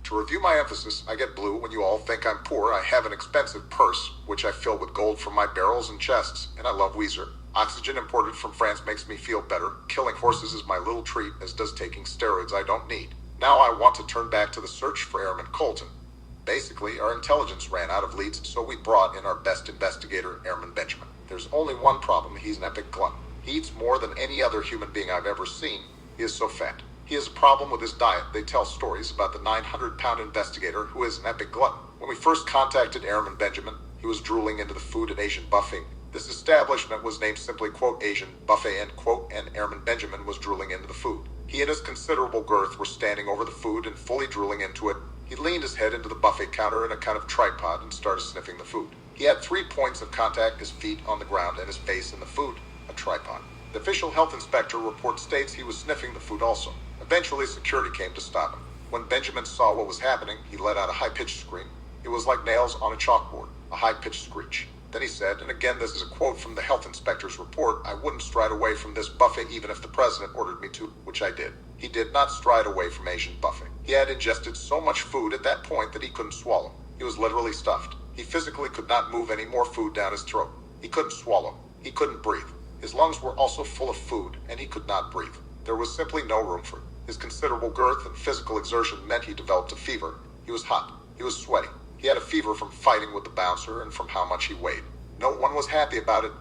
To review my emphasis, I get blue when you all think I'm poor. I have an expensive purse, which I fill with gold from my barrels and chests, and I love Weezer. Oxygen imported from France makes me feel better. Killing horses is my little treat, as does taking steroids I don't need. Now I want to turn back to the search for Airman Colton. Basically, our intelligence ran out of leads, so we brought in our best investigator, Airman Benjamin. There's only one problem: he's an epic glutton. He eats more than any other human being I've ever seen. He is so fat. He has a problem with his diet. They tell stories about the 900-pound investigator who is an epic glutton. When we first contacted Airman Benjamin, he was drooling into the food at Asian Buffet. This establishment was named simply, quote, Asian Buffet, end quote, and Airman Benjamin was drooling into the food. He and his considerable girth were standing over the food and fully drooling into it. He leaned his head into the buffet counter in a kind of tripod and started sniffing the food. He had 3 points of contact: his feet on the ground and his face in the food, a tripod. The official health inspector report states he was sniffing the food also. Eventually, security came to stop him. When Benjamin saw what was happening, he let out a high-pitched scream. It was like nails on a chalkboard, a high-pitched screech. Then he said, and again this is a quote from the health inspector's report, "I wouldn't stride away from this buffet even if the president ordered me to," which I did. He did not stride away from Asian Buffet. He had ingested so much food at that point that he couldn't swallow. He was literally stuffed. He physically could not move any more food down his throat. He couldn't swallow. He couldn't breathe. His lungs were also full of food, and he could not breathe. There was simply no room for it. His considerable girth and physical exertion meant he developed a fever. He was hot. He was sweaty. He had a fever from fighting with the bouncer and from how much he weighed. No one was happy about it.